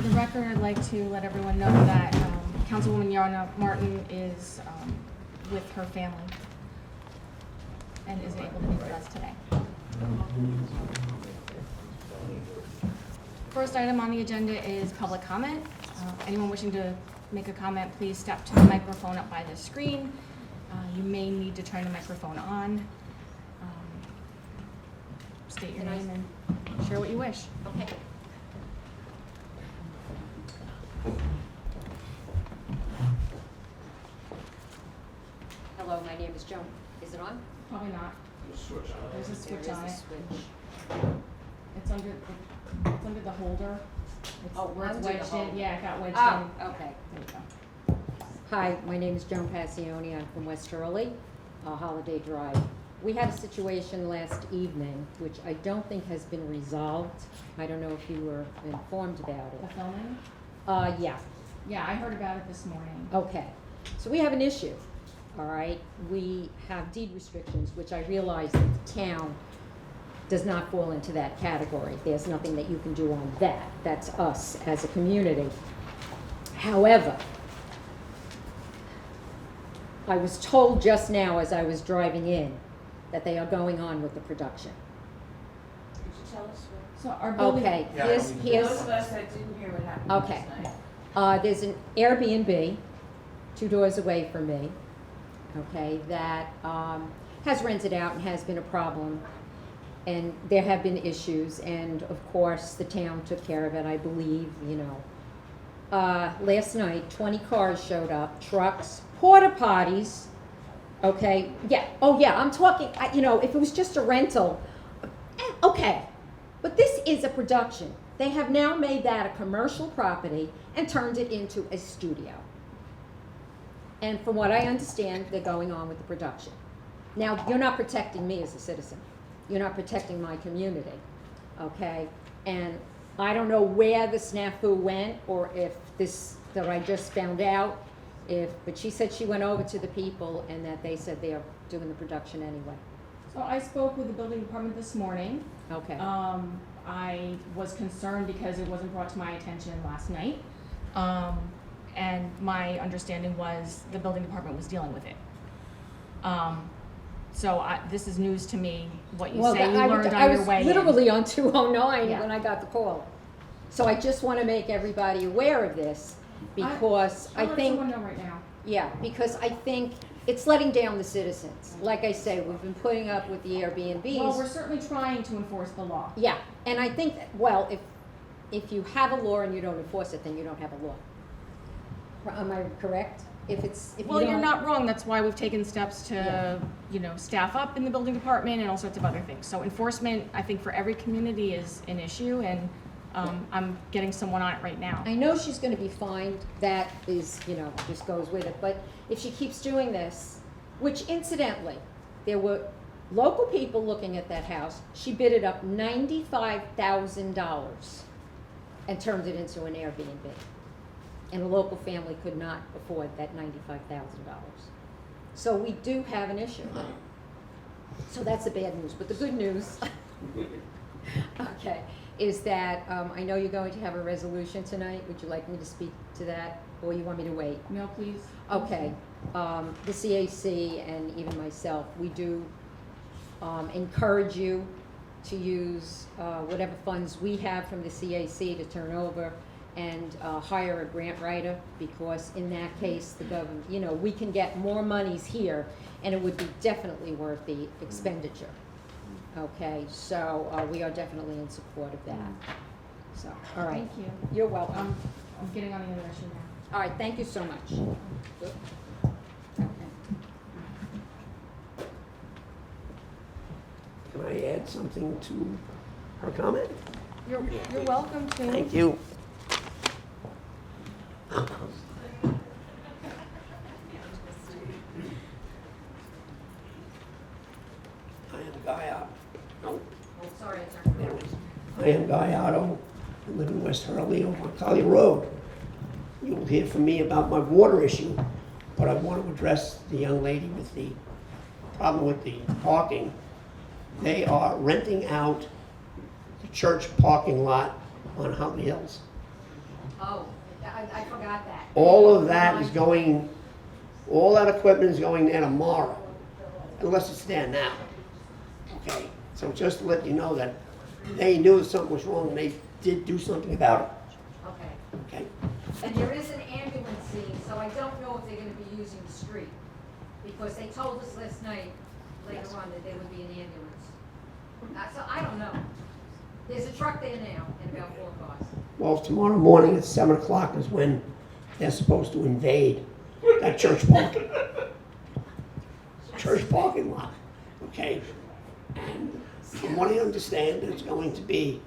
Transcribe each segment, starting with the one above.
For the record, I'd like to let everyone know that Councilwoman Yana Martin is with her family and isn't able to be with us today. First item on the agenda is public comment. Anyone wishing to make a comment, please step to the microphone up by the screen. You may need to turn the microphone on. State your name and share what you wish. Okay. Hello, my name is Joan. Is it on? Probably not. There's a switch There on is it. a switch. It's under the holder. It's Oh, where it's under the wedged holder. in. Yeah, it got wedged Oh, in. okay. There you go. Hi, my name is Joan Passione. I'm from West Hurley, Holiday Drive. We had a situation last evening, which I don't think has been resolved. I don't know if you were informed about The it. filming? Yeah. Yeah, I heard about it this morning. Okay, so we have an issue, all right? We have deed restrictions, which I realize that the town does not fall into that category. There's nothing that you can do on that. That's us as a community. However, I was told just now as I was driving in that they are going on with the production. Could you tell us what? So our building. Okay, Yeah, here's, Those of us that didn't hear what happened Okay. last night. There's an Airbnb 2 doors away from me, okay, that has rented out and has been a problem. And there have been issues, and of course, the town took care of it, I believe, you know. Last night, 20 cars showed up, trucks, porta potties, okay, yeah, oh yeah, I'm talking, you know, if it was just a rental, okay. But this is a production. They have now made that a commercial property and turned it into a studio. And from what I understand, they're going on with the production. Now, you're not protecting me as a citizen. You're not protecting my community, okay? And I don't know where the snafu went, or if this, that I just found out, but she said she went over to the people and that they said they are doing the production anyway. So I spoke with the building department this morning. Okay. I was concerned because it wasn't brought to my attention last night. And my understanding was the building department was dealing with it. So this is news to me, what you say you learned on your way I in. was literally on 209 Yeah. when I got the call. So I just want to make everybody aware of this because I I'll let think, someone know right now. yeah, because I think it's letting down the citizens. Like I say, we've been putting up with the Airbnbs. Well, we're certainly trying to enforce the law. Yeah, and I think, that, well, if you have a law and you don't enforce it, then you don't have a law. Am I correct? If you Well, you're don't- not wrong. That's why we've taken steps to, Yeah. you know, staff up in the building department and all sorts of other things. So enforcement, I think, for every community is an issue, and I'm getting someone on it right now. I know she's gonna be fined, that is, you know, just goes with it, but if she keeps doing this, which incidentally, there were local people looking at that house, she bid it up $95,000 and turned it into an Airbnb. And a local family could not afford that $95,000. So we do have an issue. So that's the bad news, but the good news, okay, is that I know you're going to have a resolution tonight. Would you like me to speak to that, or you want me to wait? No, please. Okay, the CAC and even myself, we do encourage you to use whatever funds we have from the CAC to turn over and hire a grant writer, because in that case, the government, you know, we can get more monies here and it would be definitely worth the expenditure. Okay, so we are definitely in support of that. So, all right. Thank you. You're welcome. I'm getting on the other issue now. All right, thank you so much. Okay. Can I add something to her comment? You're welcome to. Thank you. I am Guy Otto. No, Sorry, there it is. I am Guy Otto. I live in West Hurley over on Collier Road. You'll hear from me about my water issue, but I want to address the young lady with the problem with the parking. They are renting out the church parking lot on Holly Hills. Oh, I forgot that. All of that is going, all that equipment is going there tomorrow, unless it's there now. Okay, so just to let you know that they knew that something was wrong and they did do something about Okay. it, okay? And there is an ambulance scene, so I don't know if they're gonna be using the street. Because they told us last night, later on, that there would be an ambulance. So I don't know. There's a truck there now and about 4 cars. Well, tomorrow morning at 7 o'clock is when they're supposed to invade that church parking lot, okay? And from what I understand, there's going to be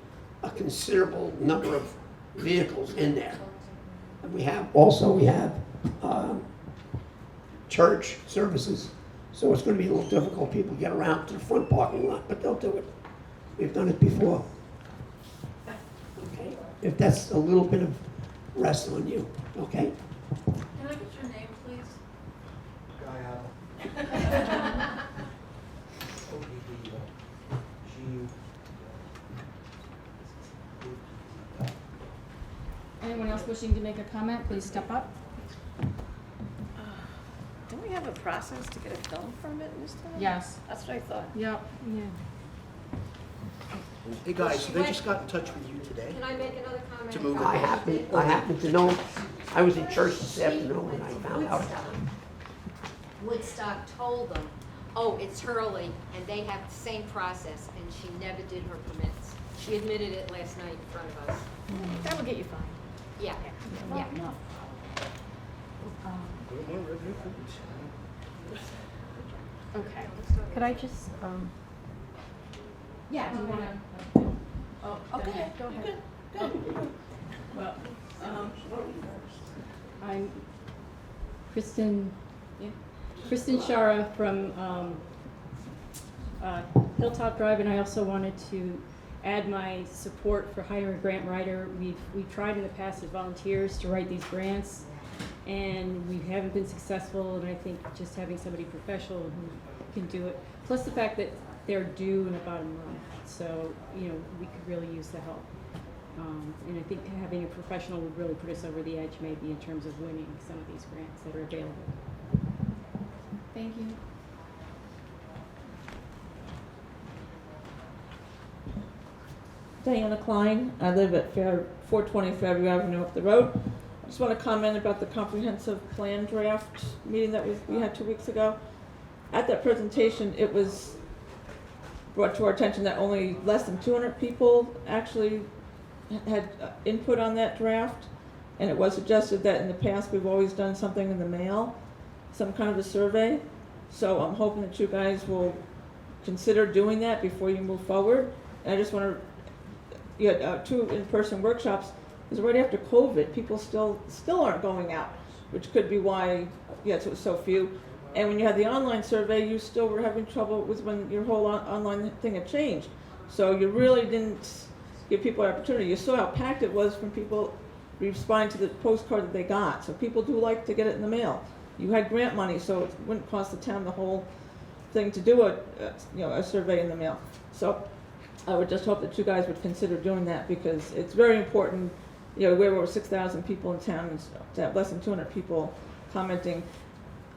a considerable number of vehicles in there. And we have church services, so it's gonna be a little difficult for people to get around to the front parking lot, but they'll do it. We've done it before. Okay, if that's a little bit of rest on you, okay? Can I get your name, please? Anyone else wishing to make a comment, please step up. Don't we have a process to get a film permit this time? Yes. That's what I thought. Yep, yeah. Hey guys, so they just got in touch with you today Can I make another comment? to move I it. happen to know, I was in church this afternoon and I found out. Woodstock told them, oh, it's Hurley, and they have the same process, and she never did her permits. She admitted it last night in front of us. That will get you fined. Yeah, yeah. Okay. Could I just, Yeah, do you wanna? oh, okay, go ahead. Well, I'm Kristen Shara from Hilltop Drive, and I also wanted to add my support for hiring a grant writer. We've tried in the past as volunteers to write these grants, and we haven't been successful, and I think just having somebody professional who can do it, plus the fact that they're due in about a month, so, you know, we could really use the help. And I think having a professional would really put us over the edge maybe in terms of winning some of these grants that are available. thank you. Diana Klein. I live at 420 Fairview Avenue up the road. I just want to comment about the comprehensive plan draft meeting that we had 2 weeks ago. At that presentation, it was brought to our attention that only less than 200 people actually had input on that draft. And it was suggested that in the past, we've always done something in the mail, some kind of a survey. So I'm hoping that you guys will consider doing that before you move forward. And I just want to, you had 2 in-person workshops, because right after COVID, people still aren't going out, which could be why, yes, it was so few. And when you had the online survey, you still were having trouble with when your whole online thing had changed. So you really didn't give people an opportunity. You saw how packed it was from people responding to the postcard that they got. So people do like to get it in the mail. You had grant money, so it wouldn't cost the town the whole thing to do a survey in the mail. So I would just hope that you guys would consider doing that, because it's very important. You know, we have over 6,000 people in town, and to have less than 200 people commenting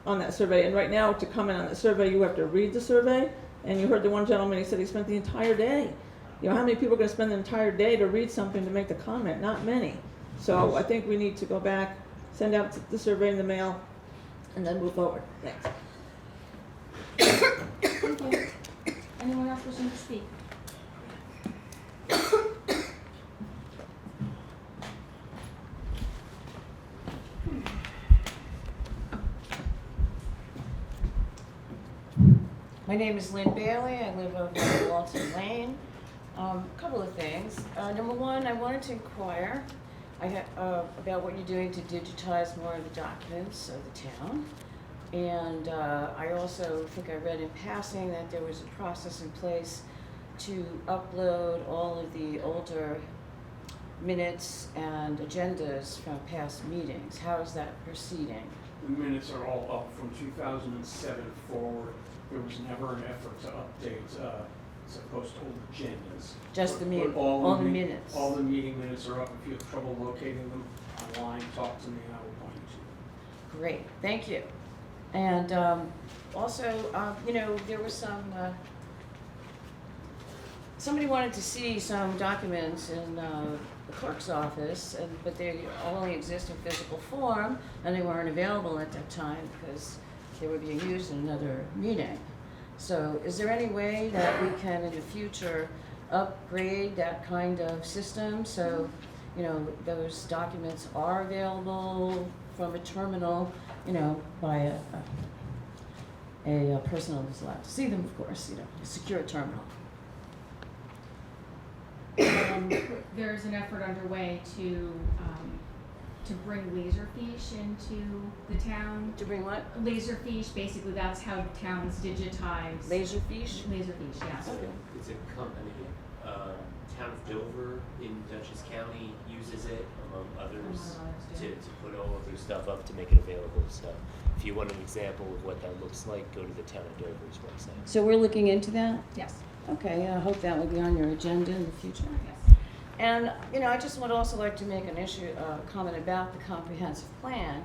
on that survey. And right now, to comment on the survey, you have to read the survey. And you heard the one gentleman, he said he spent the entire day. You know, how many people are going to spend the entire day to read something to make the comment? Not many. So I think we need to go back, send out the survey in the mail, and then move forward. Thanks. Thank you. Anyone else wishing to speak? My name is Lynn Bailey. I live over on Walton Lane. Couple of things. Number one, I wanted to inquire about what you're doing to digitize more of the documents of the town. And I also think I read in passing that there was a process in place to upload all of the older minutes and agendas from past meetings. How is that proceeding? The minutes are all up from 2007 forward. There was never an effort to update as opposed to old agendas. Just the Or minute, all all the me- minutes. All the meeting minutes are up. If you have trouble locating them online, talk to me and I will point you to them. Great, thank you. And also, you know, there was some, somebody wanted to see some documents in the clerk's office, but they only exist in physical form, and they weren't available at that time because they were being used in another meeting. So is there any way that we can, in the future, upgrade that kind of system so, you know, those documents are available from a terminal, you know, by a person who's allowed to see them, of course, you know, a secure terminal? There's an effort underway to bring Laserfiche into the town. To bring what? Laserfiche, basically that's how towns digitize. Laserfiche? Laserfiche, yes. It's a company. Town of Dover in Dutchess County uses it, among others, to put all of their stuff up to make it available. So if you want an example of what that looks like, go to the Town of Dover's website. So we're looking into that? Yes. Okay, I hope that will be on your agenda in the future. Yes. And, you know, I just would also like to make an comment about the comprehensive plan.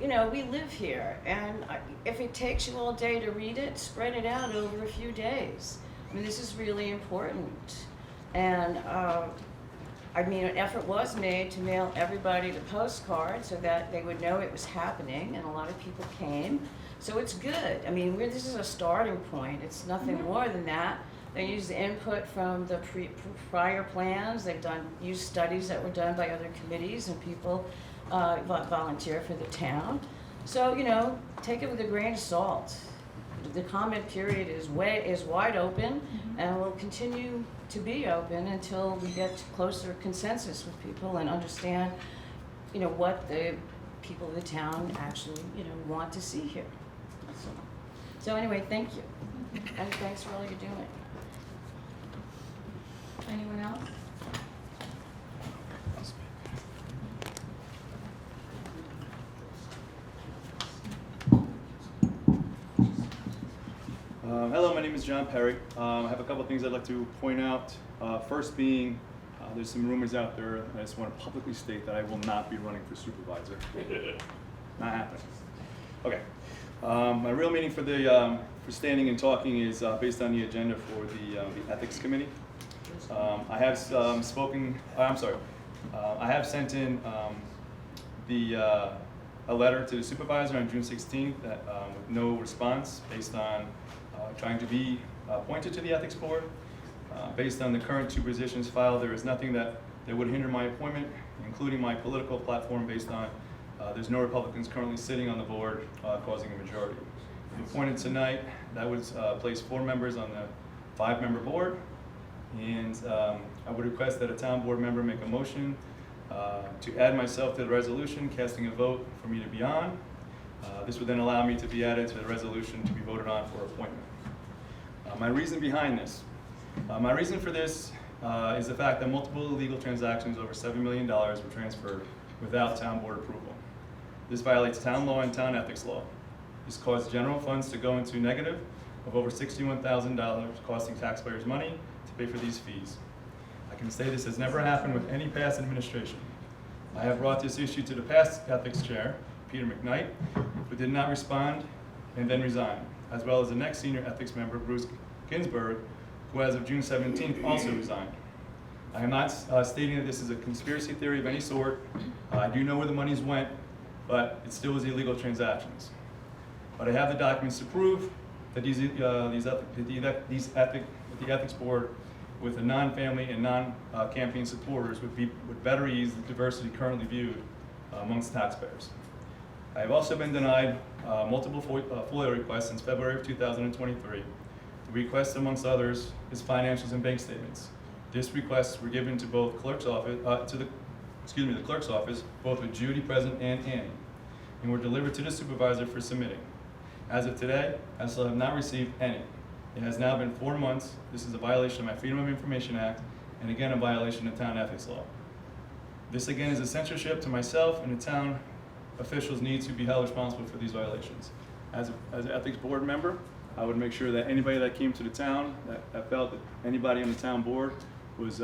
You know, we live here, and if it takes you all day to read it, spread it out over a few days. I mean, this is really important. And, I mean, an effort was made to mail everybody the postcard so that they would know it was happening, and a lot of people came. So it's good. I mean, this is a starting point. It's nothing more than that. They used the input from the prior plans. They've used studies that were done by other committees, and people volunteer for the town. So, you know, take it with a grain of salt. The comment period is wide open, and will continue to be open until we get to closer consensus with people and understand, you know, what the people of the town actually, you know, want to see here. So anyway, thank you, and thanks for all you're doing. Anyone else? Hello, my name is John Perry. I have a couple of things I'd like to point out. First being, there's some rumors out there. I just want to publicly state that I will not be running for supervisor. Not happening. Okay. My real meaning for the for standing and talking is based on the agenda for the ethics committee. I have spoken. I'm sorry. I have sent in a letter to the supervisor on June 16th that, with no response based on trying to be appointed to the ethics board. Based on the current two positions filed, there is nothing that would hinder my appointment, including my political platform based on there's no Republicans currently sitting on the board causing a majority. If appointed tonight, that would place 4 members on the 5-member board, and I would request that a town board member make a motion to add myself to the resolution, casting a vote for me to be on. This would then allow me to be added to the resolution to be voted on for appointment. My reason behind this. My reason for this is the fact that multiple illegal transactions over $7 million were transferred without town board approval. This violates town law and town ethics law. This caused general funds to go into negative of over $61,000, costing taxpayers money to pay for these fees. I can say this has never happened with any past administration. I have brought this issue to the past ethics chair, Peter McKnight, who did not respond and then resigned, as well as the next senior ethics member, Bruce Ginsburg, who as of June 17th also resigned. I am not stating that this is a conspiracy theory of any sort. I do know where the monies went, but it still was illegal transactions. But I have the documents to prove that the ethics board with the non-family and non-campaign supporters would better ease the diversity currently viewed amongst taxpayers. I have also been denied multiple FOIA requests since February of 2023. The request, amongst others, is financials and bank statements. These requests were given to both clerk's office, the clerk's office, both with Judy present and Annie, and were delivered to the supervisor for submitting. As of today, I still have not received any. It has now been 4 months. This is a violation of my Freedom of Information Act, and again, a violation of town ethics law. This again is a censorship to myself, and the town officials need to be held responsible for these violations. As an ethics board member, I would make sure that anybody that came to the town that felt that anybody on the town board was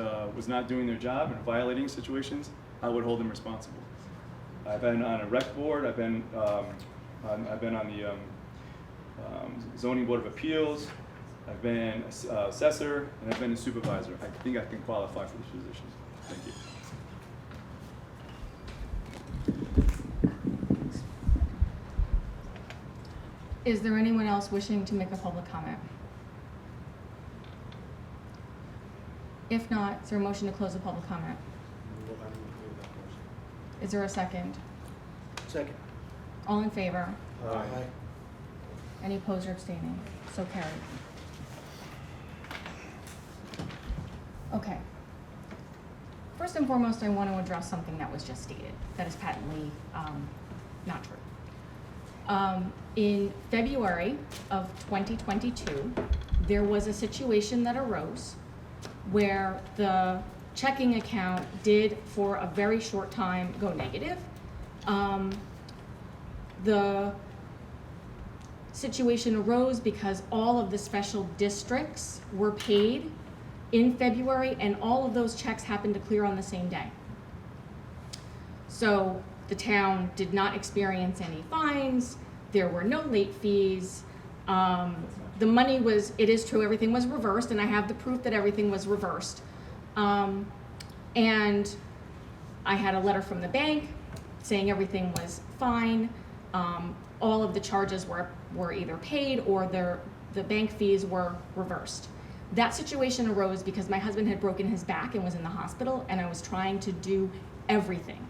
not doing their job and violating situations, I would hold them responsible. I've been on a rec board. I've been on the zoning board of appeals. I've been assessor, and I've been a supervisor. I think I can qualify for these positions. Thank you. Is there anyone else wishing to make a public comment? If not, is there a motion to close the public comment? Is there a second? Second. All in favor? Aye. Any opposed or abstaining? So carried. Okay. First and foremost, I want to address something that was just stated that is patently not true. In February of 2022, there was a situation that arose where the checking account did, for a very short time, go negative. The situation arose because all of the special districts were paid in February, and all of those checks happened to clear on the same day. So the town did not experience any fines. There were no late fees. The money was, it is true, everything was reversed, and I have the proof that everything was reversed. And I had a letter from the bank saying everything was fine. All of the charges were either paid or the bank fees were reversed. That situation arose because my husband had broken his back and was in the hospital, and I was trying to do everything.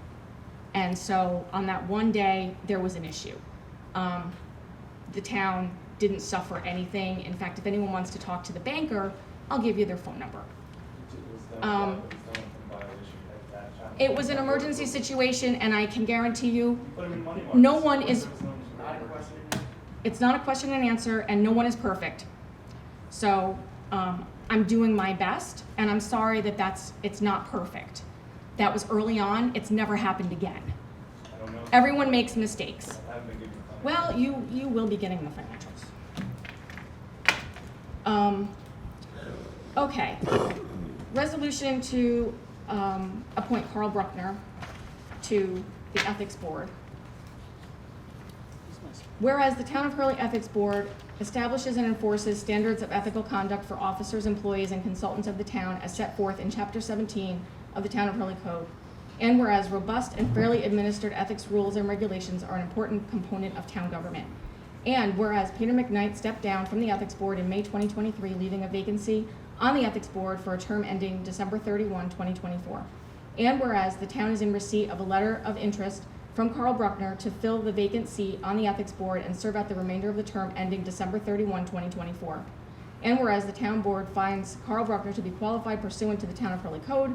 And so on that one day, there was an issue. The town didn't suffer anything. In fact, if anyone wants to talk to the banker, I'll give you their phone number. It was an emergency situation, and I can guarantee you, no one is, it's not a question and answer, and no one is perfect. So I'm doing my best, and I'm sorry that it's not perfect. That was early on. It's never happened again. Everyone makes mistakes. Well, you will be getting the financials. Okay. Resolution to appoint Karl Bruckner to the Ethics Board. Whereas the Town of Hurley Ethics Board establishes and enforces standards of ethical conduct for officers, employees, and consultants of the town as set forth in Chapter 17 of the Town of Hurley Code. And whereas robust and fairly administered ethics rules and regulations are an important component of town government. And whereas Peter McKnight stepped down from the Ethics Board in May 2023, leaving a vacancy on the Ethics Board for a term ending December 31, 2024. And whereas the town is in receipt of a letter of interest from Karl Bruckner to fill the vacant seat on the Ethics Board and serve out the remainder of the term ending December 31, 2024. And whereas the town board finds Karl Bruckner to be qualified pursuant to the Town of Hurley Code,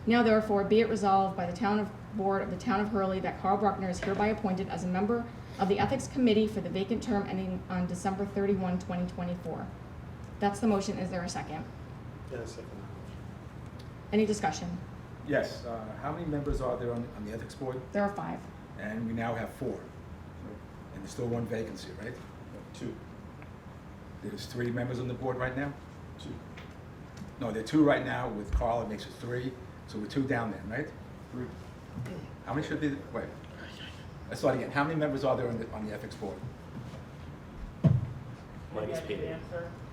now therefore be it resolved by the Town Board of the Town of Hurley that Karl Bruckner is hereby appointed as a member of the Ethics Committee for the vacant term ending on December 31, 2024. That's the motion. Is there a second? Yes, second. Any discussion? Yes, how many members are there on the ethics board? There are 5. And we now have 4. And there's still 1 vacancy, right? 2. There's 3 members on the board right now? 2. No, there are 2 right now. With Karl, it makes it 3. So we're 2 down there, right? 3. How many should be, wait. Let's start again. How many members are there on the ethics board? Minus Peter.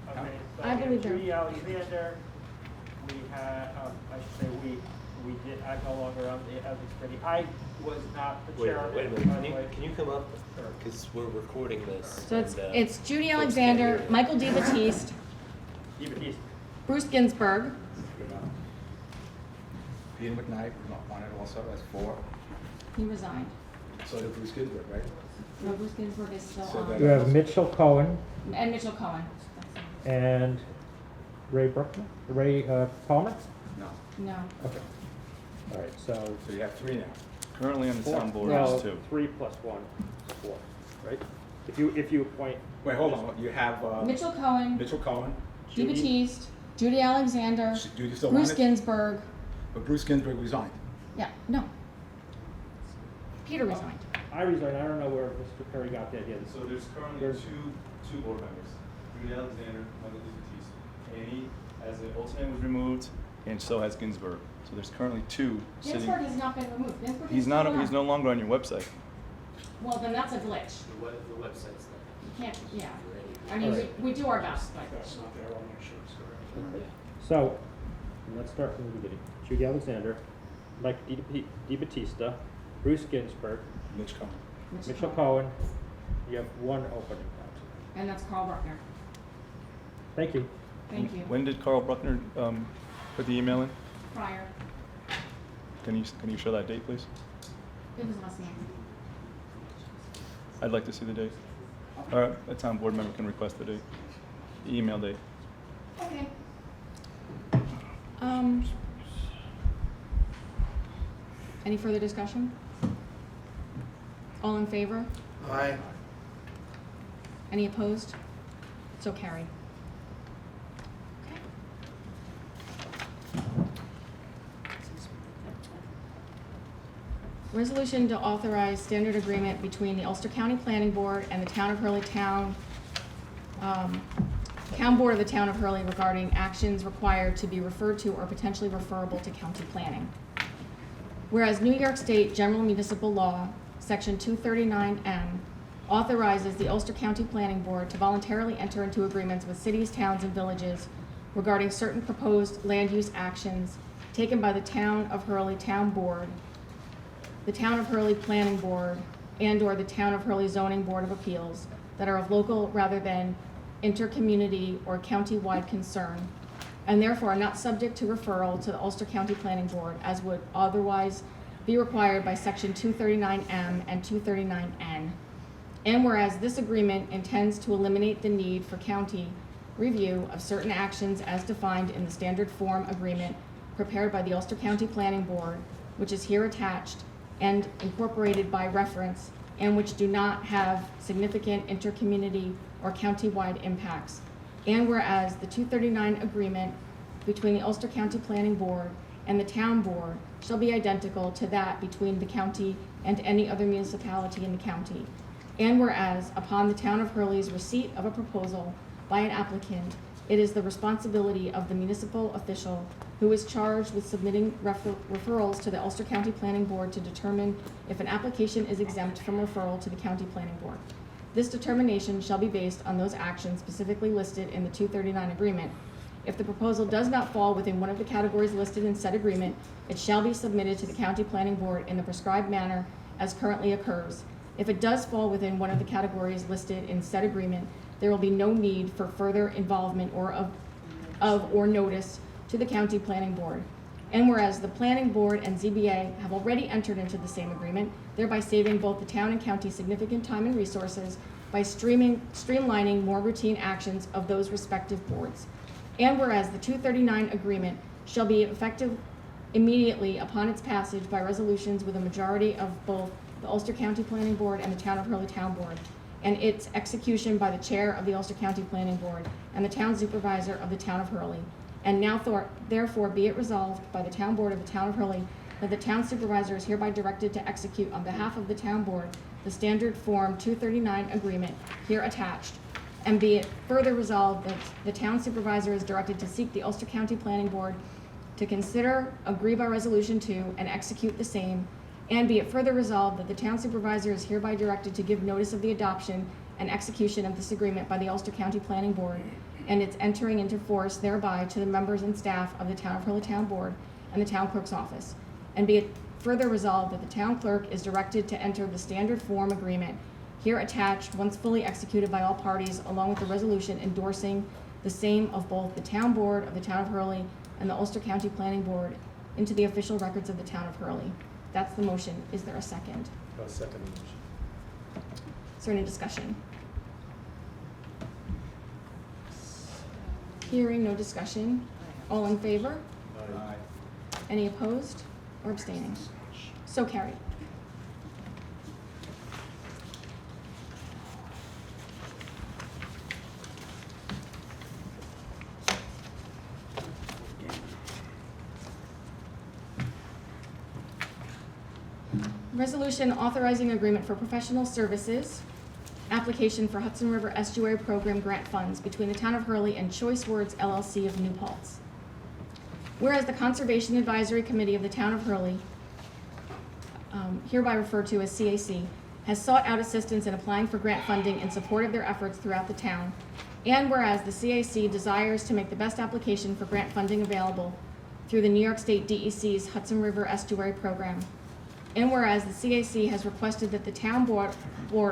Okay, so I believe there. Judy Alexander, we had, I should say we did, I'm no longer on the ethics committee. I was not the Wait chair. a minute, can you come up? Because we're recording this. So and, it's Judy folks Alexander, can't hear it. Michael DeBattiste, Bruce Ginsburg, Peter McKnight was not wanted also, that's 4. he resigned. So did Bruce Ginsburg, right? No, Bruce Ginsburg is still So on. that- You have Mitchell Cohen And Mitchell Cohen. and Ray Bruckner, Ray Palmer? No. No. Okay. All right, so. So you have 3 now. Currently on the town board Well, is 2. 3 plus 1 is 4, right? If you appoint. Wait, hold on. You have Mitchell Cohen, Mitchell Cohen. DeBattiste, Judy Alexander, Judy still Bruce wanted? Ginsburg. But Bruce Ginsburg resigned. Yeah, no. Peter resigned. I resigned, I don't know where Mr. Perry got that yet. So there's currently There's- two board members. Judy Alexander, Michael DeBattista. Annie, as an alternate, was removed, and so has Ginsburg. So there's currently two sitting. Ginsburg has not been removed. Ginsburg is He's still not. on. He's no longer on your website. Well, then that's a glitch. The website's not. You can't, yeah. I mean, we do our best, but. That's not there, I'll make sure it's correct. So, let's start from the beginning. Judy Alexander, Mike DeBattista, Bruce Ginsburg, Mitch Cohen. Mitchell Cohen. You have one opening. And that's Karl Bruckner. Thank you. Thank you. When did Karl Bruckner put the email in? Prior. Can you show that date, please? It was last month. I'd like to see the date. Or a town board member can request the date, the email date. Okay. Any further discussion? All in favor? Aye. Any opposed? So carried. Okay. Resolution to authorize standard agreement between the Ulster County Planning Board and the Town of Hurley Town Board of the Town of Hurley regarding actions required to be referred to or potentially referable to county planning. Whereas New York State General Municipal Law, Section 239M, authorizes the Ulster County Planning Board to voluntarily enter into agreements with cities, towns, and villages regarding certain proposed land use actions taken by the Town of Hurley Town Board, the Town of Hurley Planning Board, and/or the Town of Hurley Zoning Board of Appeals that are of local rather than intercommunity or county-wide concern, and therefore are not subject to referral to the Ulster County Planning Board as would otherwise be required by Section 239M and 239N. And whereas this agreement intends to eliminate the need for county review of certain actions as defined in the standard form agreement prepared by the Ulster County Planning Board, which is here attached and incorporated by reference, and which do not have significant intercommunity or county-wide impacts. And whereas the 239 agreement between the Ulster County Planning Board and the Town Board shall be identical to that between the county and any other municipality in the county. And whereas upon the Town of Hurley's receipt of a proposal by an applicant, it is the responsibility of the municipal official who is charged with submitting referrals to the Ulster County Planning Board to determine if an application is exempt from referral to the County Planning Board. This determination shall be based on those actions specifically listed in the 239 agreement. If the proposal does not fall within one of the categories listed in said agreement, it shall be submitted to the County Planning Board in the prescribed manner as currently occurs. If it does fall within one of the categories listed in said agreement, there will be no need for further involvement or notice to the County Planning Board. And whereas the Planning Board and ZBA have already entered into the same agreement, thereby saving both the town and county significant time and resources by streamlining more routine actions of those respective boards. And whereas the 239 agreement shall be effective immediately upon its passage by resolutions with a majority of both the Ulster County Planning Board and the Town of Hurley Town Board, and its execution by the Chair of the Ulster County Planning Board and the Town Supervisor of the Town of Hurley. And now therefore be it resolved by the Town Board of the Town of Hurley that the Town Supervisor is hereby directed to execute on behalf of the Town Board the standard form 239 agreement here attached. And be it further resolved that the Town Supervisor is directed to seek the Ulster County Planning Board to consider, agree by resolution to, and execute the same. And be it further resolved that the Town Supervisor is hereby directed to give notice of the adoption and execution of this agreement by the Ulster County Planning Board and its entering into force thereby to the members and staff of the Town of Hurley Town Board and the Town Clerk's office. And be it further resolved that the Town Clerk is directed to enter the standard form agreement here attached once fully executed by all parties along with the resolution endorsing the same of both the Town Board of the Town of Hurley and the Ulster County Planning Board into the official records of the Town of Hurley. That's the motion. Is there a second? I'll second the motion. Is there any discussion? Hearing no discussion. All in favor? Aye. Any opposed or abstaining? So carried. Resolution authorizing agreement for professional services application for Hudson River Estuary Program grant funds between the Town of Hurley and Choice Words LLC of New Paltz. Whereas the Conservation Advisory Committee of the Town of Hurley, hereby referred to as CAC, has sought out assistance in applying for grant funding in support of their efforts throughout the town. And whereas the CAC desires to make the best application for grant funding available through the New York State DEC's Hudson River Estuary Program. And whereas the CAC has requested that the town board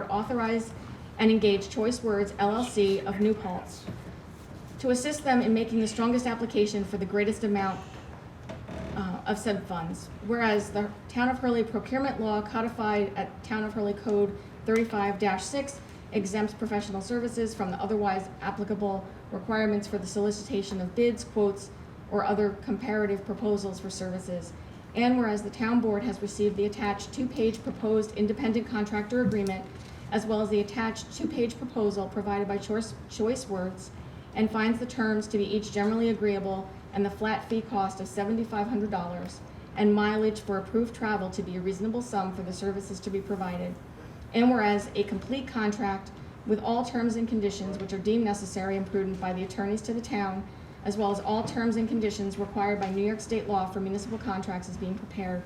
authorize and engage Choice Words LLC of New Paltz to assist them in making the strongest application for the greatest amount of said funds. Whereas the Town of Hurley procurement law codified at Town of Hurley Code 35-6 exempts professional services from the otherwise applicable requirements for the solicitation of bids, quotes, or other comparative proposals for services. And whereas the town board has received the attached 2-page proposed independent contractor agreement, as well as the attached 2-page proposal provided by Choice Words, and finds the terms to be each generally agreeable and the flat fee cost of $7,500 and mileage for approved travel to be a reasonable sum for the services to be provided. And whereas a complete contract with all terms and conditions which are deemed necessary and prudent by the attorneys to the town, as well as all terms and conditions required by New York State law for municipal contracts is being prepared.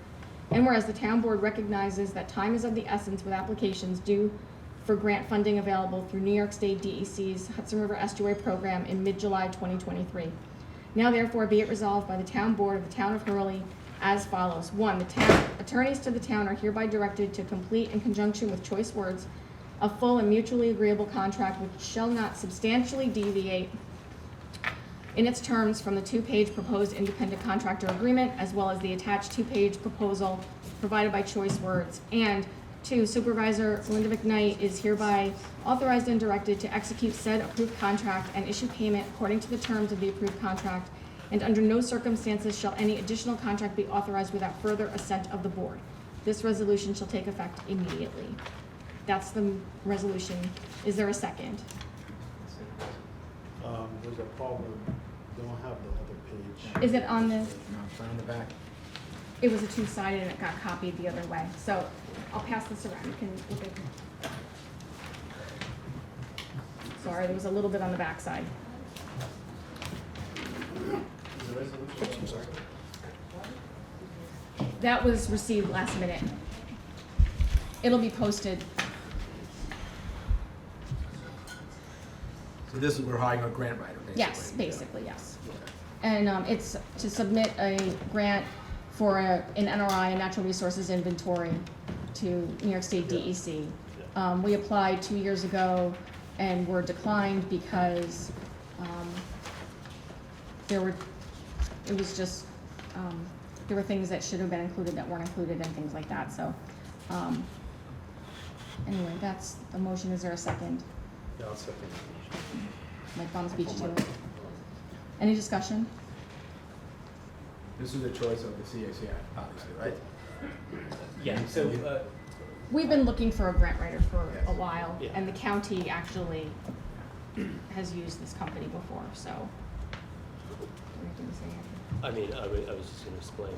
And whereas the town board recognizes that time is of the essence with applications due for grant funding available through New York State DEC's Hudson River Estuary Program in mid-July 2023. Now therefore be it resolved by the town board of the Town of Hurley as follows. 1, the town attorneys to the town are hereby directed to complete in conjunction with Choice Words a full and mutually agreeable contract which shall not substantially deviate in its terms from the 2-page proposed independent contractor agreement, as well as the attached 2-page proposal provided by Choice Words. And 2, Supervisor Linda McKnight is hereby authorized and directed to execute said approved contract and issue payment according to the terms of the approved contract, and under no circumstances shall any additional contract be authorized without further assent of the board. This resolution shall take effect immediately. That's the resolution. Is there a second? There's a problem, don't have the other page. Is it on this? Sign on the back. It was a 2-sided and it got copied the other way. So I'll pass this around. You can look at. Sorry, there was a little bit on the back side. I'm sorry. That was received last minute. It'll be posted. So this is, we're hiring a grant writer, basically. Yes, basically, yes. And it's to submit a grant for an NRI, a natural resources inventory, to New York State DEC. We applied 2 years ago and were declined because there were things that should have been included that weren't included and things like that. So anyway, that's the motion. Is there a second? Yeah, I'll second the motion. Like Palm Beach too. Any discussion? This is a choice of the CAC, obviously, right? Yeah, so, We've been looking for a grant writer for Yes. a while, Yeah. and the county actually has used this company before, so. Anything to say, Anthony? I mean, I was just gonna explain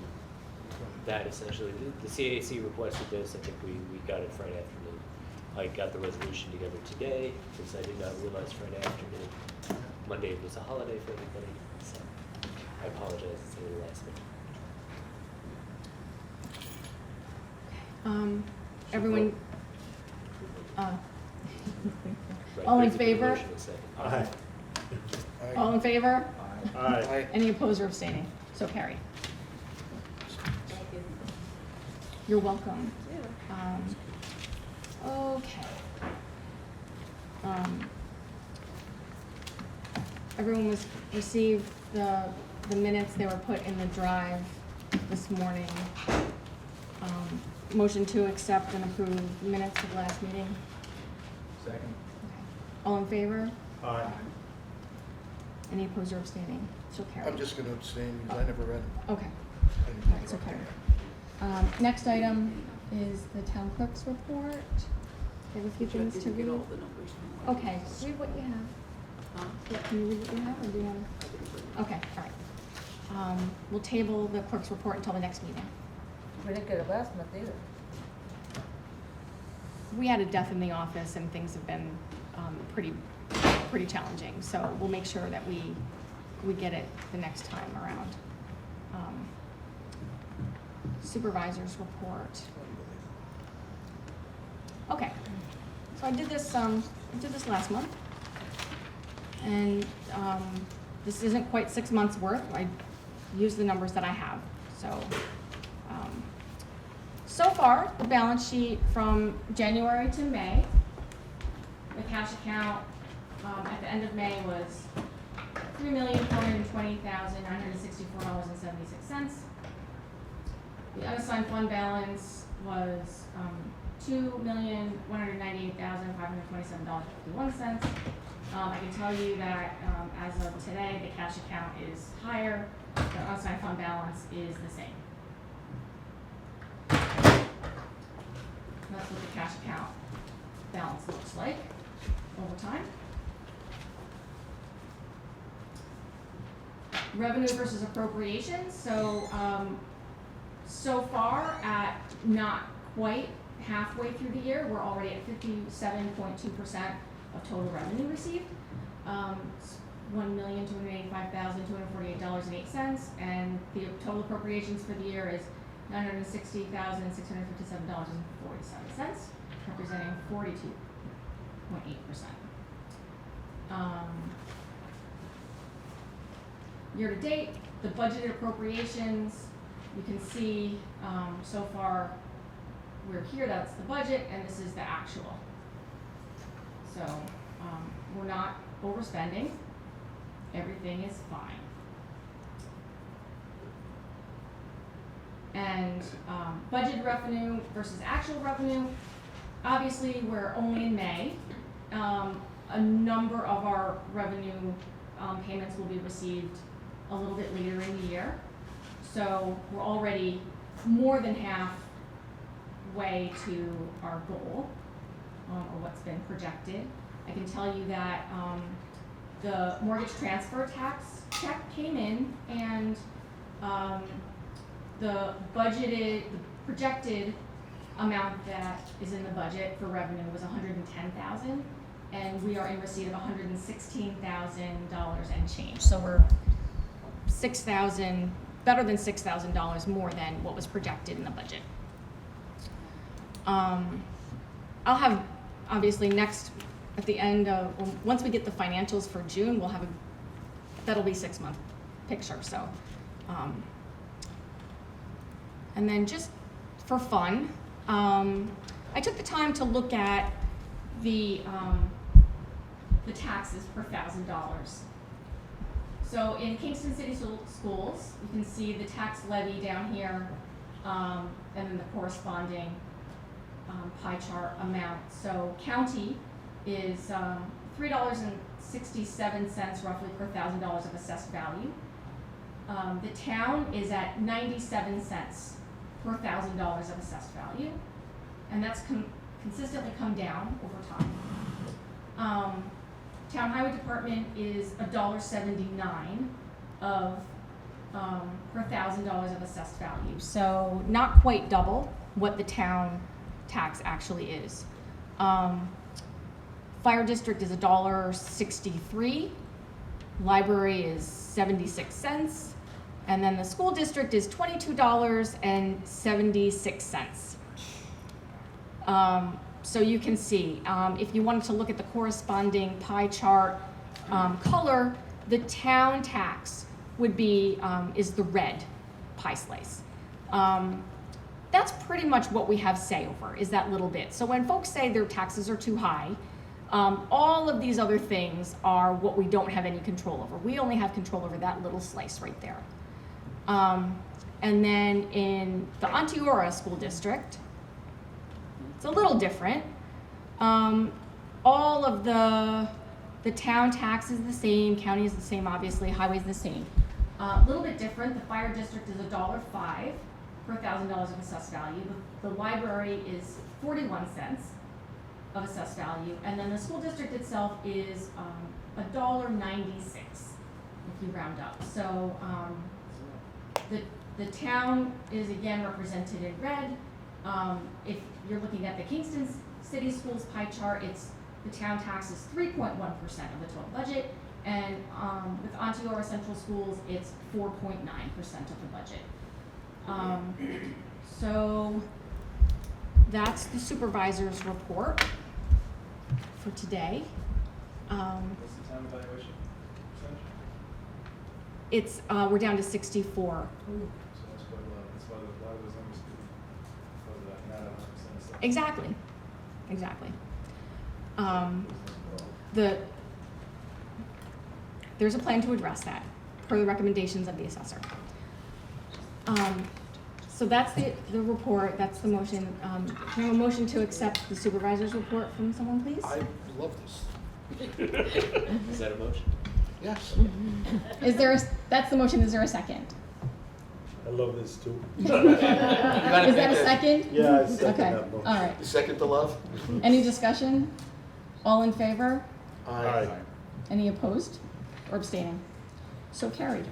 that essentially, the CAC requested this, I think we got it Friday afternoon. I got the resolution together today, because I did not realize Friday afternoon, Monday was a holiday for everybody, so I apologize, it's a little last minute. Everyone, Right, all in there's a favor? motion and a second. Aye. All in favor? Aye. Any opposed or abstaining? So carried. You're welcome. Okay. Everyone received the minutes, they were put in the drive this morning. Motion to accept and approve minutes of last meeting. Second. All in favor? Aye. Any opposed or abstaining? So carried. I'm just gonna abstain because I never read them. Okay. I didn't All pick right, so it up. carried. Next item is the town clerk's report. We have a few things to read. Okay, read what you have. Yeah, can you read what you have, or do you want to? Okay, all right. We'll table the clerk's report until the next meeting. We didn't get it last month either. we had a death in the office and things have been pretty challenging. So we'll make sure that we get it the next time around. Supervisor's report. Okay, so I did this last month, and this isn't quite 6 months worth. I used the numbers that I have. So far, the balance sheet from January to May, the cash account at the end of May was $3,420,964.76. The unassigned fund balance was $2,198,527.51. I can tell you that as of today, the cash account is higher. The unassigned fund balance is the same. That's what the cash account balance looks like over time. Revenue versus appropriations. So far at not quite halfway through the year, we're already at 57.2% of total revenue received. $1,285,248.08, and the total appropriations for the year is $960,657.47, representing 42.8%. Year to date, the budgeted appropriations, you can see so far we're here, that's the budget, and this is the actual. So we're not overspending, everything is fine. And budget revenue versus actual revenue, obviously we're only in May. A number of our revenue payments will be received a little bit later in the year. So we're already more than halfway to our goal, or what's been projected. I can tell you that the mortgage transfer tax check came in, and the projected amount that is in the budget for revenue was $110,000, and we are in receipt of $116,000 and change. So we're better than $6,000 more than what was projected in the budget. I'll have, obviously, at the end of, once we get the financials for June, that'll be 6 month picture. So, and then just for fun, I took the time to look at the taxes per $1,000. So in Kingston City Schools, you can see the tax levy down here, and then the corresponding pie chart amount. So county is $3.67 roughly per $1,000 of assessed value. The town is at 97 cents per $1,000 of assessed value, and that's consistently come down over time. Town Highway Department is $1.79 per $1,000 of assessed value. So not quite double what the town tax actually is. Fire district is $1.63. Library is 76 cents. And then the school district is $22.76. So you can see, if you wanted to look at the corresponding pie chart color, the town tax would be, is the red pie slice. That's pretty much what we have say over, is that little bit. So when folks say their taxes are too high, all of these other things are what we don't have any control over. We only have control over that little slice right there. And then in the Onteora School District, it's a little different. All of the town tax is the same, county is the same, obviously, highway is the same. A little bit different, the fire district is $1.05 per $1,000 of assessed value. The library is 41 cents of assessed value, and then the school district itself is $1.96 if you round up. So the town is again represented in red. If you're looking at the Kingston city schools pie chart, the town tax is 3.1% of the total budget, and with Onteora Central Schools, it's 4.9% of the budget. So that's the supervisor's report for today. What's the town evaluation percentage? It's we're down to 64. So that's quite a lot. That's why a lot of those numbers because of that, not 100% of stuff. Exactly. There's a plan to address that per the recommendations of the assessor. So that's the report, that's the motion. Can I have a motion to accept the supervisor's report from someone, please? I love this. Is that a motion? Yes. That's the motion, is there a second? I love this too. Is that a second? Yeah, I second Okay, that motion. all right. The second to love? Any discussion? All in favor? Aye. Any opposed or abstaining? So carried.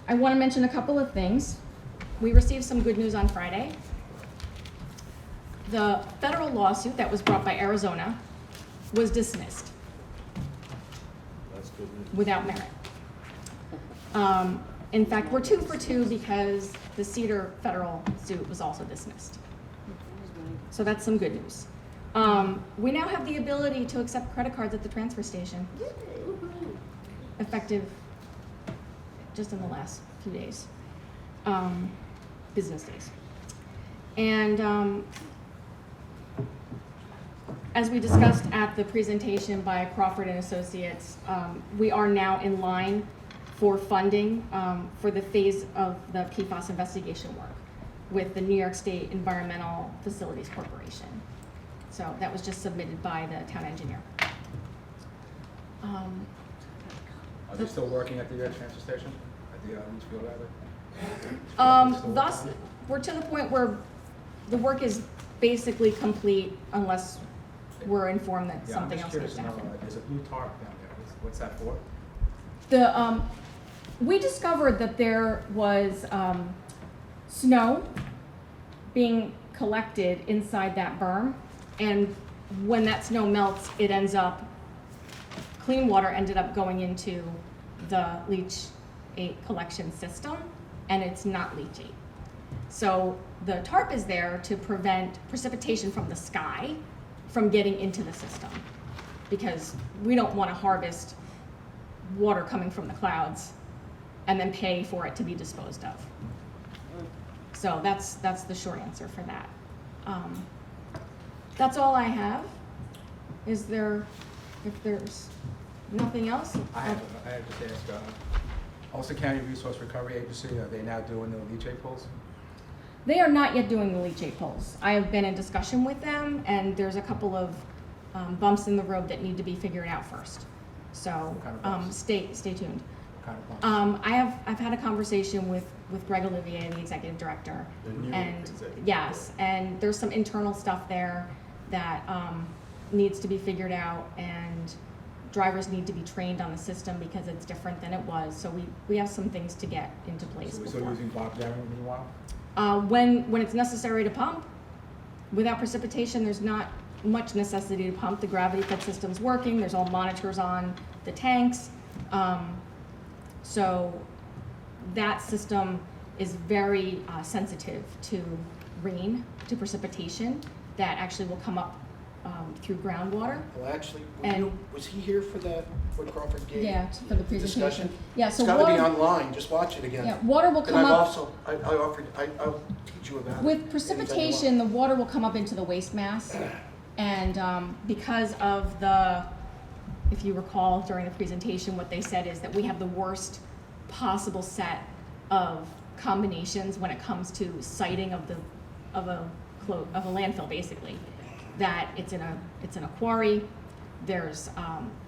I want to mention a couple of things. We received some good news on Friday. The federal lawsuit that was brought by Arizona was dismissed That's good news. without merit. In fact, we're 2 for 2 because the Cedar federal suit was also dismissed. So that's some good news. We now have the ability to accept credit cards at the transfer station, effective just in the last few days, business days. And as we discussed at the presentation by Crawford and Associates, we are now in line for funding for the phase of the PFAS investigation work with the New York State Environmental Facilities Corporation. So that was just submitted by the town engineer. Are they still working at the transfer station? At the Leachfield rather? Thus, we're to the point where the work is basically complete unless we're informed that Yeah, something I'm else just needs curious to to know, happen. there's a blue tarp down there. What's that for? We discovered that there was snow being collected inside that berm, and when that snow melts, it ends up, clean water ended up going into the leachate collection system, and it's not leachate. So the tarp is there to prevent precipitation from the sky from getting into the system, because we don't want to harvest water coming from the clouds and then pay for it to be disposed of. So that's the short answer for that. That's all I have. Is there, if there's nothing else? I have to ask, Ulster County Resource Recovery Agency, are they now doing the leachate pulls? They are not yet doing the leachate pulls. I have been in discussion with them, and there's a couple of bumps in the road that need to be figured out first. So What kind of bumps? stay tuned. What kind of pumps? I've had a conversation with Greg Olivier, the executive director, The new and executive yes, and there's some internal stuff there that needs to be figured out, and drivers need to be trained on the system because it's different than it was. So we have some things to get into place So we're before. still using Bob Darren meanwhile? When it's necessary to pump, without precipitation, there's not much necessity to pump. The gravity fed system's working. There's all monitors on the tanks. So that system is very sensitive to rain, to precipitation that actually will come up through groundwater. Well, actually, And- was he here for that, what Crawford gave? Yeah, for the presentation. Discussion? Yeah, so It's gotta be water, online, just watch it again. yeah, water will And come I've up. also, I'll teach you about it. With anytime precipitation, you the water will come up into the waste mass, and because of the, if you recall during the presentation, what they said is that we have the worst possible set of combinations when it comes to siting of a landfill, basically. That it's in a quarry. There's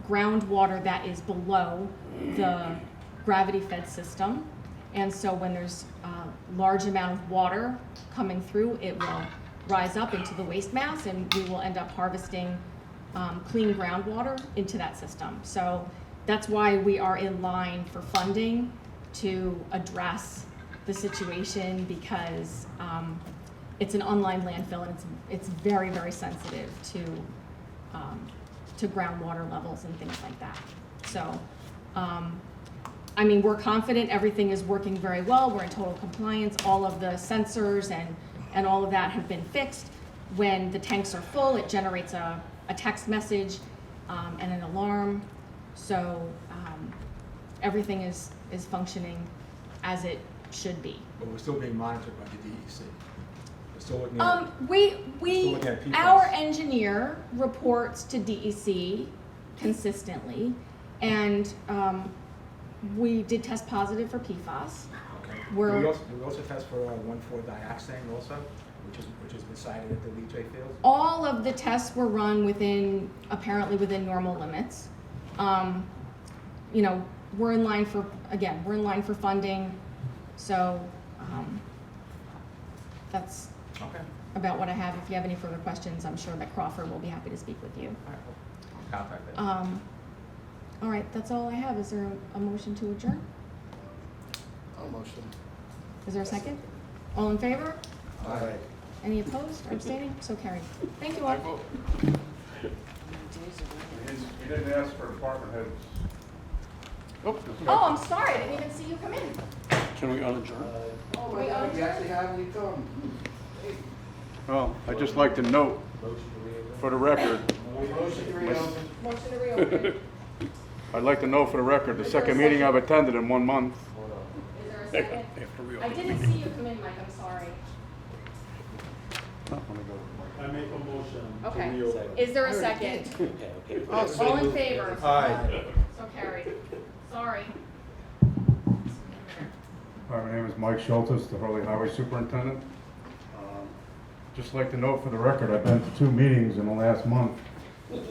groundwater that is below the gravity-fed system, and so when there's a large amount of water coming through, it will rise up into the waste mass, and we will end up harvesting clean groundwater into that system. So that's why we are in line for funding to address the situation, because it's an unlined landfill, and it's very, very sensitive to groundwater levels and things like that. So, I mean, we're confident everything is working very well. We're in total compliance. All of the sensors and all of that have been fixed. When the tanks are full, it generates a text message and an alarm. So everything is functioning as it should be. But we're still being monitored by the DEC. We're still looking at. We looking at PFAS. our engineer reports to DEC consistently, and we did test positive for PFAS. Okay. We're- Do we also test for 1,4-dioxane also, which has been cited at the leachate fields? All of the tests were run apparently within normal limits. You know, we're in line for funding, so that's Okay. about what I have. If you have any further questions, I'm sure that Crawford will be happy to speak with you. All right, well, I'll contact them. All right, that's all I have. Is there a motion to adjourn? I'll motion. Is there a second? All in favor? Aye. Any opposed or abstaining? So carried. Thank you all. You didn't ask for department heads. Oh, I'm sorry. I didn't even see you come in. Can we adjourn? We adjourn? have you come. Well, I'd just like to note, for the record, Motion to reopen. Motion to reopen. I'd like to know for the record, the Is there a second meeting second? I've attended in 1 month. Is there a second? I didn't see you come in, Mike. I'm sorry. I make a motion Okay. Is there a second? Okay. All in favor? Aye. So carried. Sorry. Hi, my name is Mike Schultes, the Hurley Highway Superintendent. Just like to note for the record, I've been to 2 meetings in the last month,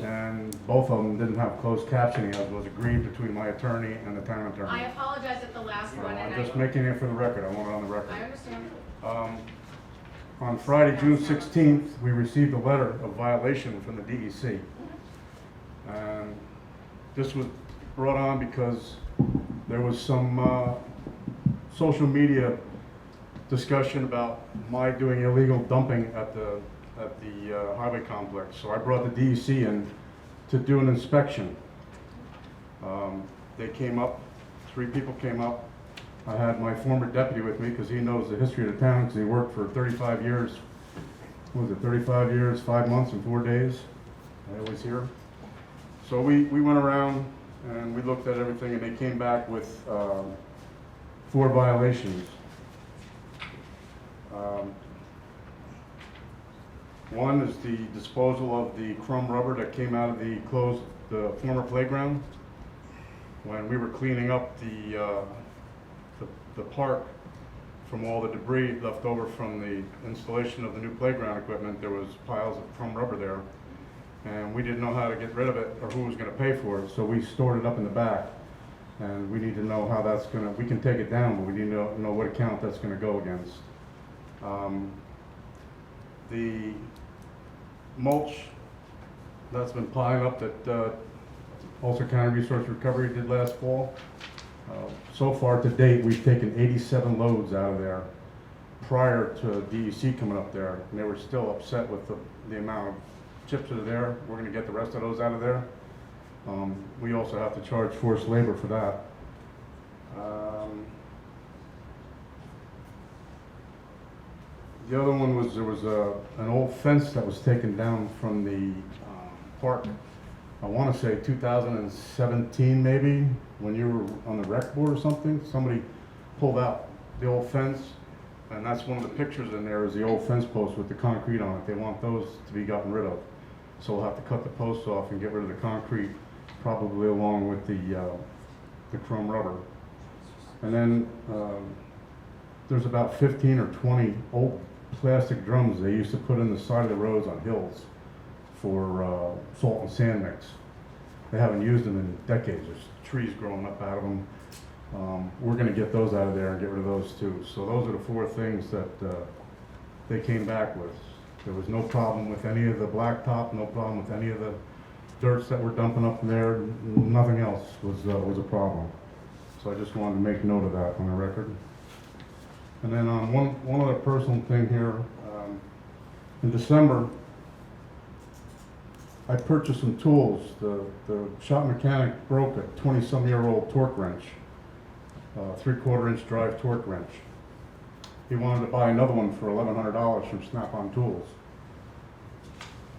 and both of them didn't have closed captioning, as was agreed between my attorney and the town attorney. I apologize at the last one, and I'm just making it for the record, I want it on the record. I understand. On Friday, June 16th, we received a letter of violation from the DEC. And this was brought on because there was some social media discussion about my doing illegal dumping at the highway complex. So I brought the DEC in to do an inspection. They came up, 3 people came up. I had my former deputy with me because he knows the history of the town because he worked for 35 years. What was it, 35 years, 5 months and 4 days? I was here. So we went around and we looked at everything, and they came back with 4 violations. One is the disposal of the crumb rubber that came out of the former playground. When we were cleaning up the park from all the debris left over from the installation of the new playground equipment, there was piles of crumb rubber there. And we didn't know how to get rid of it or who was going to pay for it, so we stored it up in the back. And we need to know how that's going to, we can take it down, but we need to know what account that's going to go against. The mulch that's been piling up that Ulster County Resource Recovery did last fall. So far to date, we've taken 87 loads out of there prior to DEC coming up there, and they were still upset with the amount of chips that are there. We're going to get the rest of those out of there. We also have to charge forced labor for that. The other one was there was an old fence that was taken down from the park. I want to say 2017 maybe, when you were on the rec board or something. Somebody pulled out the old fence, and that's one of the pictures in there is the old fence post with the concrete on it. They want those to be gotten rid of. So we'll have to cut the posts off and get rid of the concrete, probably along with the chrome rubber. And then there's about 15 or 20 old plastic drums they used to put in the side of the roads on hills for salt and sand mix. They haven't used them in decades. There's trees growing up out of them. We're going to get those out of there and get rid of those too. So those are the 4 things that they came back with. There was no problem with any of the blacktop, no problem with any of the dirts that were dumping up in there. Nothing else was a problem. So I just wanted to make note of that on the record. And then one other personal thing here. In December, I purchased some tools. The shop mechanic broke a 20-some-year-old torque wrench, 3/4 inch drive torque wrench. He wanted to buy another one for $1,100 from Snap-on Tools.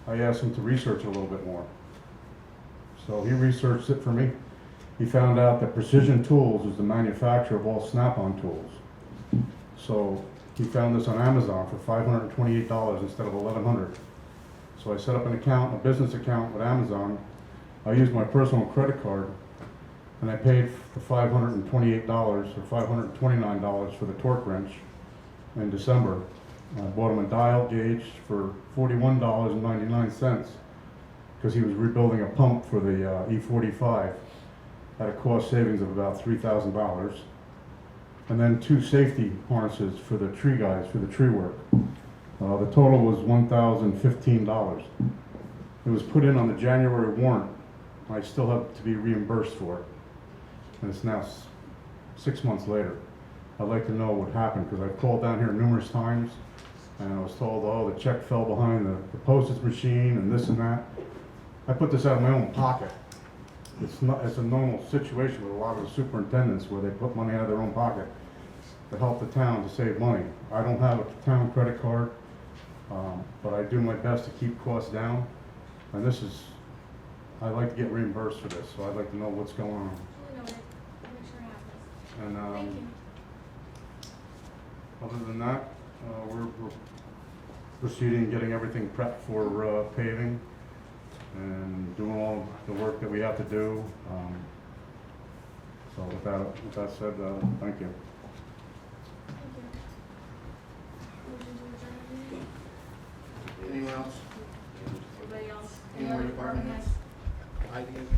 I asked him to research it a little bit more. So he researched it for me. He found out that Precision Tools is the manufacturer of all Snap-on tools. So he found this on Amazon for $528 instead of $1,100. So I set up an account, a business account with Amazon. I used my personal credit card, and I paid the $528 or $529 for the torque wrench in December. I bought him a dial gauge for $41.99 because he was rebuilding a pump for the E45 at a cost savings of about $3,000. And then 2 safety harnesses for the tree guys, for the tree work. The total was $1,015. It was put in on the January warrant. I still have to be reimbursed for it. And it's now 6 months later. I'd like to know what happened because I've called down here numerous times and I was told, oh, the check fell behind the postage machine and this and that. I put this out of my own pocket. It's a normal situation with a lot of the superintendents where they put money out of their own pocket to help the town to save money. I don't have a town credit card, but I do my best to keep costs down. And this is, I'd like to get reimbursed for this, so I'd like to know what's going on. And other than that, we're proceeding, getting everything prepped for paving and doing all the work that we have to do. So with that said, thank you. Anyone else? Anybody else? Any more department heads? Ideas?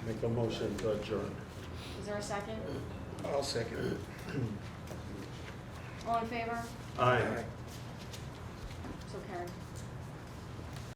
Make a motion to adjourn. Is there a second? I'll second it. All in favor? Aye. So carried.